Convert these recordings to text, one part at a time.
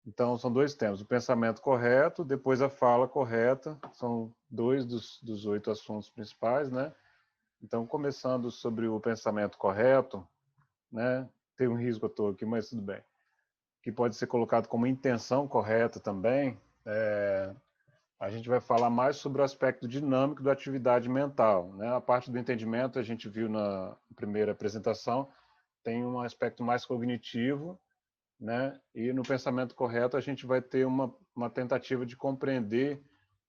Então, são dois temas, o pensamento correto, depois a fala correta, são dois dos 8 assuntos principais, né? Então, começando sobre o pensamento correto, né? Tem um risco à toa aqui, mas tudo bem. Que pode ser colocado como intenção correta também. A gente vai falar mais sobre o aspecto dinâmico da atividade mental, né? A parte do entendimento, a gente viu na primeira apresentação, tem um aspecto mais cognitivo, né? E no pensamento correto, a gente vai ter uma tentativa de compreender,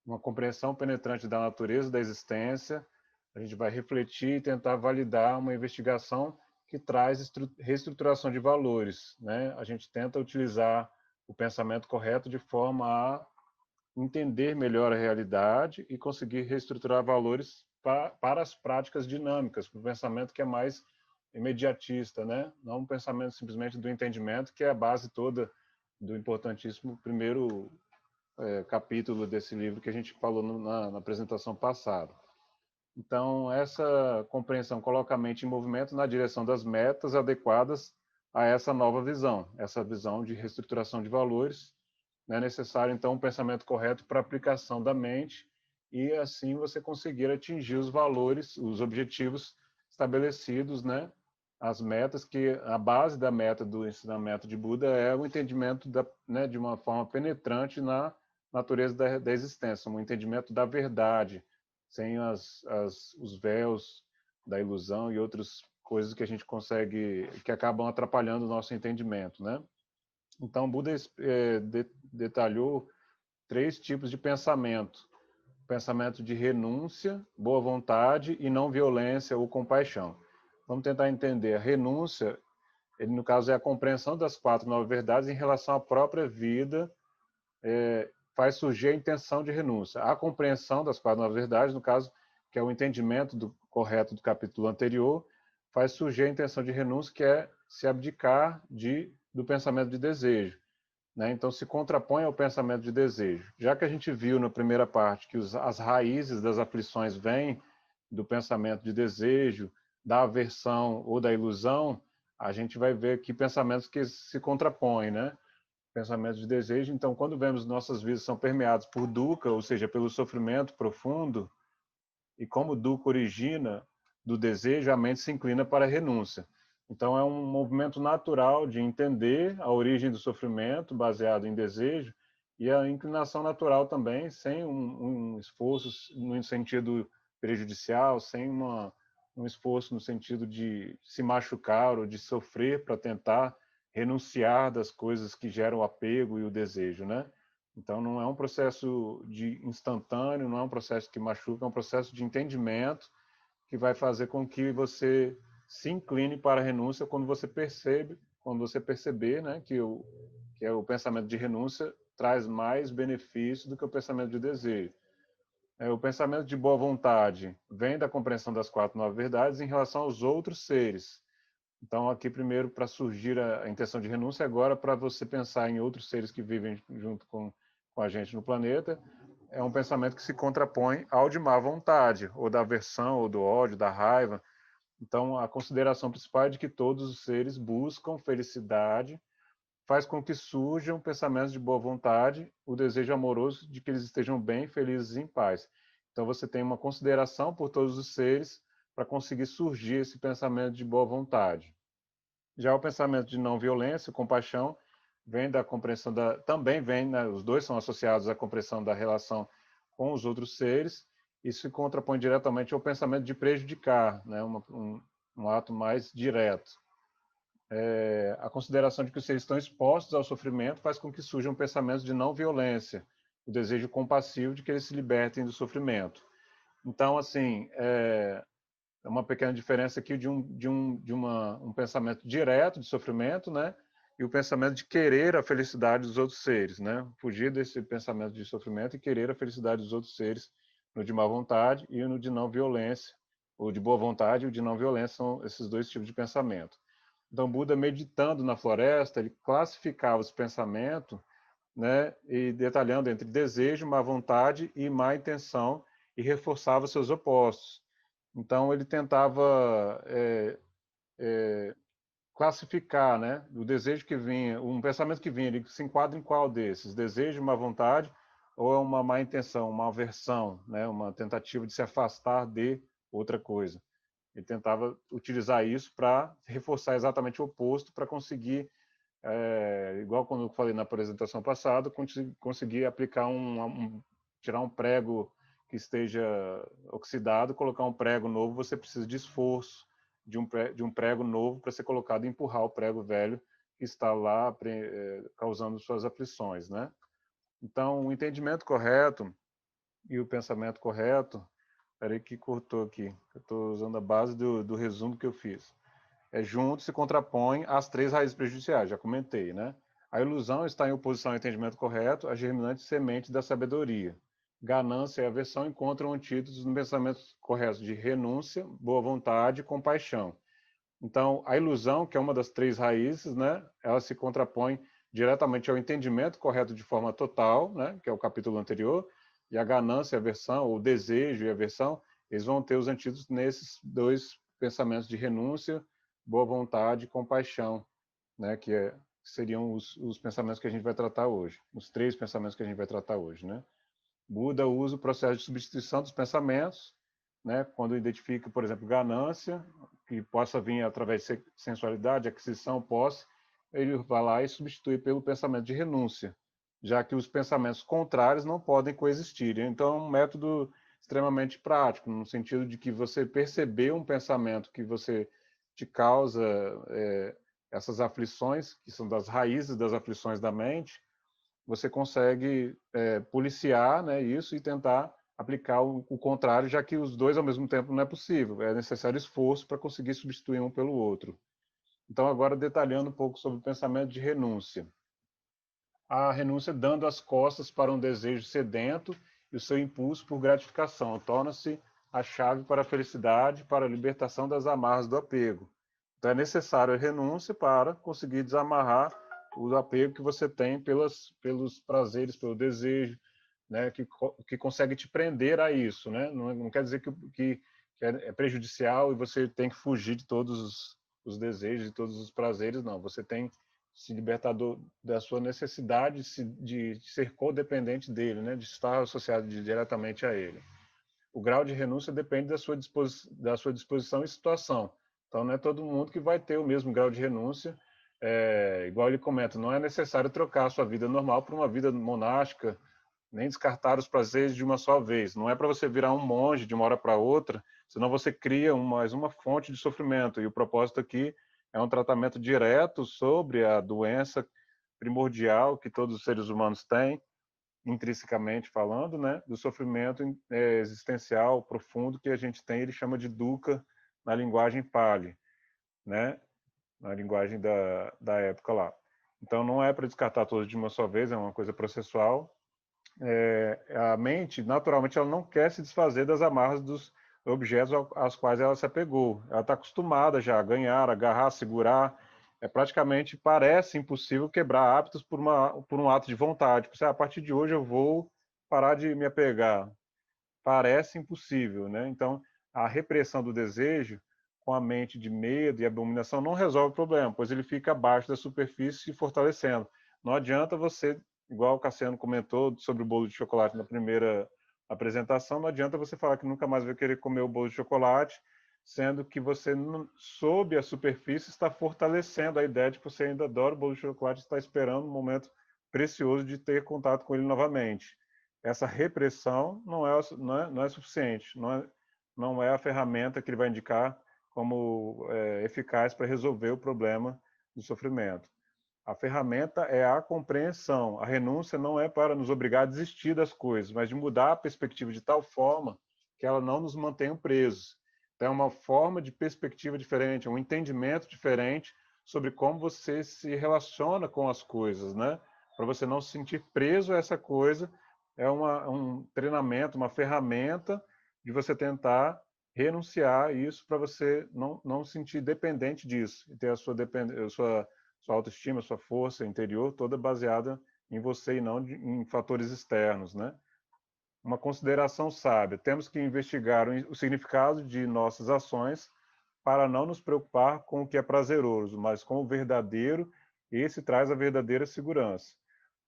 uma compreensão penetrante da natureza da existência. A gente vai refletir e tentar validar uma investigação que traz reestruturação de valores, né? A gente tenta utilizar o pensamento correto de forma a entender melhor a realidade e conseguir reestruturar valores para as práticas dinâmicas, para o pensamento que é mais imediatista, né? Não um pensamento simplesmente do entendimento, que é a base toda do importantíssimo primeiro capítulo desse livro que a gente falou na apresentação passada. Então, essa compreensão coloca a mente em movimento na direção das metas adequadas a essa nova visão, essa visão de reestruturação de valores. É necessário, então, um pensamento correto para a aplicação da mente e, assim, você conseguir atingir os valores, os objetivos estabelecidos, né? As metas, que a base da meta do ensinamento de Buda é o entendimento né, de uma forma penetrante na natureza da existência, um entendimento da verdade, sem os véus da ilusão e outras coisas que a gente consegue, que acabam atrapalhando o nosso entendimento, né? Então, Buda detalhou 3 tipos de pensamento: pensamento de renúncia, boa vontade e não violência ou compaixão. Vamos tentar entender. A renúncia, ele no caso é a compreensão das 4 novas verdades em relação à própria vida, faz surgir a intenção de renúncia. A compreensão das 4 novas verdades, no caso, que é o entendimento correto do capítulo anterior, faz surgir a intenção de renúncia, que é se abdicar do pensamento de desejo. Né? Então, se contrapõe ao pensamento de desejo. Já que a gente viu na primeira parte que as raízes das aflições vêm do pensamento de desejo, da aversão ou da ilusão, a gente vai ver aqui pensamentos que se contrapõem, né? Pensamentos de desejo. Então, quando vemos nossas vidas são permeadas por dukkha, ou seja, pelo sofrimento profundo, e como o dukkha origina do desejo, a mente se inclina para a renúncia. Então, é um movimento natural de entender a origem do sofrimento, baseado em desejo, e a inclinação natural também, sem um esforço no sentido prejudicial, sem um esforço no sentido de se machucar ou de sofrer para tentar renunciar das coisas que geram o apego e o desejo, né? Então, não é um processo de instantâneo, não é um processo que machuca, é um processo de entendimento que vai fazer com que você se incline para a renúncia quando você perceber, né, que é o pensamento de renúncia traz mais benefício do que o pensamento de desejo. O pensamento de boa vontade vem da compreensão das 4 novas verdades em relação aos outros seres. Então, aqui primeiro para surgir a intenção de renúncia, agora para você pensar em outros seres que vivem junto com a gente no planeta, é um pensamento que se contrapõe ao de má vontade, ou da aversão, ou do ódio, da raiva. Então, a consideração principal é de que todos os seres buscam felicidade, faz com que surjam pensamentos de boa vontade, o desejo amoroso de que eles estejam bem, felizes e em paz. Então, você tem uma consideração por todos os seres para conseguir surgir esse pensamento de boa vontade. Já o pensamento de não violência, compaixão, vem da compreensão também vem, né, os dois são associados à compreensão da relação com os outros seres. Isso se contrapõe diretamente ao pensamento de prejudicar, né, um ato mais direto. A consideração de que os seres estão expostos ao sofrimento faz com que surjam pensamentos de não violência, o desejo compassivo de que eles se libertem do sofrimento. Então, assim, uma pequena diferença aqui um pensamento direto de sofrimento, né? E o pensamento de querer a felicidade dos outros seres, né? Fugir desse pensamento de sofrimento e querer a felicidade dos outros seres, no de má vontade e no de não violência. O de boa vontade e o de não violência são esses 2 tipos de pensamento. Então, Buda, meditando na floresta, ele classificava os pensamentos, né? E detalhando entre desejo, má vontade e má intenção, e reforçava seus opostos. Então, ele tentava classificar, né, o desejo que vinha, um pensamento que vinha, ele se enquadra em qual desses? Desejo, uma vontade, ou é uma má intenção, uma aversão, né, uma tentativa de se afastar de outra coisa. Ele tentava utilizar isso para reforçar exatamente o oposto, para conseguir, igual quando eu falei na apresentação passada, conseguir aplicar tirar um prego que esteja oxidado, colocar um prego novo, você precisa de esforço, de um prego novo para ser colocado e empurrar o prego velho que está lá causando suas aflições, né? Então, o entendimento correto e o pensamento correto, peraí que cortou aqui, eu estou usando a base do resumo que eu fiz. Juntos se contrapõem às três raízes prejudiciais, já comentei, né? A ilusão está em oposição ao entendimento correto, a germinante semente da sabedoria. Ganância e aversão encontram antídotos no pensamento correto de renúncia, boa vontade e compaixão. Então, a ilusão, que é uma das três raízes, né, ela se contrapõe diretamente ao entendimento correto de forma total, né, que é o capítulo anterior, e a ganância e a aversão, ou o desejo e a aversão, eles vão ter os antídotos nesses dois pensamentos de renúncia, boa vontade e compaixão, né, seriam os pensamentos que a gente vai tratar hoje, os três pensamentos que a gente vai tratar hoje, né? Buda usa o processo de substituição dos pensamentos, né, quando identifica, por exemplo, ganância, que possa vir através de sensualidade, aquisição, posse, ele vai lá e substitui pelo pensamento de renúncia, já que os pensamentos contrários não podem coexistir. Então, é um método extremamente prático, no sentido de que você perceber um pensamento que você te causa essas aflições, que são das raízes das aflições da mente, você consegue policiar, né, isso e tentar aplicar o contrário, já que os dois ao mesmo tempo não é possível. É necessário esforço para conseguir substituir um pelo outro. Então, agora detalhando um pouco sobre o pensamento de renúncia. A renúncia dando as costas para um desejo sedento e o seu impulso por gratificação torna-se a chave para a felicidade, para a libertação das amarras do apego. Então, é necessário a renúncia para conseguir desamarrar o apego que você tem pelos prazeres, pelo desejo, né, que consegue te prender a isso, né? Não quer dizer que é prejudicial e você tem que fugir de todos os desejos e todos os prazeres, não. Você tem que se libertar da sua necessidade de ser codependente dele, né, de estar associado diretamente a ele. O grau de renúncia depende da sua disposição e situação. Então, não é todo mundo que vai ter o mesmo grau de renúncia. Igual ele comenta, não é necessário trocar a sua vida normal por uma vida monástica, nem descartar os prazeres de uma só vez. Não é para você virar um monge de uma hora para outra, senão você cria mais uma fonte de sofrimento. E o propósito aqui é um tratamento direto sobre a doença primordial que todos os seres humanos têm, intrinsecamente falando, né, do sofrimento existencial profundo que a gente tem, ele chama de dukkha na linguagem Pali, né, na linguagem da época lá. Então, não é para descartar todos de uma só vez, é uma coisa processual. A mente, naturalmente, ela não quer se desfazer das amarras dos objetos aos quais ela se apegou. Ela está acostumada já a ganhar, agarrar, segurar. Praticamente parece impossível quebrar hábitos por um ato de vontade. A partir de hoje eu vou parar de me apegar. Parece impossível, né? Então, a repressão do desejo com a mente de medo e abominação não resolve o problema, pois ele fica abaixo da superfície se fortalecendo. Não adianta você, igual o Cassiano comentou sobre o bolo de chocolate na primeira apresentação, não adianta você falar que nunca mais vai querer comer o bolo de chocolate, sendo que você, sob a superfície, está fortalecendo a ideia de que você ainda adora o bolo de chocolate e está esperando um momento precioso de ter contato com ele novamente. Essa repressão não é suficiente, não é a ferramenta que ele vai indicar como eficaz para resolver o problema do sofrimento. A ferramenta é a compreensão. A renúncia não é para nos obrigar a desistir das coisas, mas de mudar a perspectiva de tal forma que ela não nos mantenha presos. Então, é uma forma de perspectiva diferente, um entendimento diferente sobre como você se relaciona com as coisas, né? Para você não se sentir preso a essa coisa, é um treinamento, uma ferramenta de você tentar renunciar a isso para você não se sentir dependente disso e ter a sua autoestima, sua força interior toda baseada em você e não em fatores externos, né? Uma consideração sábia. Temos que investigar o significado de nossas ações para não nos preocupar com o que é prazeroso, mas com o verdadeiro, esse traz a verdadeira segurança.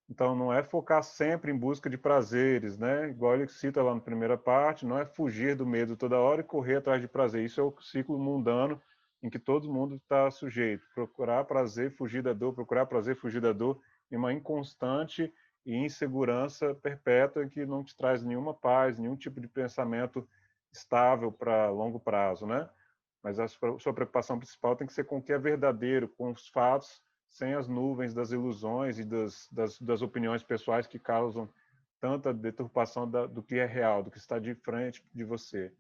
Então, não é focar sempre em busca de prazeres, né? Igual ele cita lá na primeira parte, não é fugir do medo toda hora e correr atrás de prazer. Isso é o ciclo mundano em que todo mundo está sujeito. Procurar prazer, fugir da dor, procurar prazer, fugir da dor, em uma inconstante e insegurança perpétua que não te traz nenhuma paz, nenhum tipo de pensamento estável para longo prazo, né? Mas a sua preocupação principal tem que ser com o que é verdadeiro, com os fatos, sem as nuvens das ilusões e das opiniões pessoais que causam tanta deturpação do que é real, do que está de frente de você.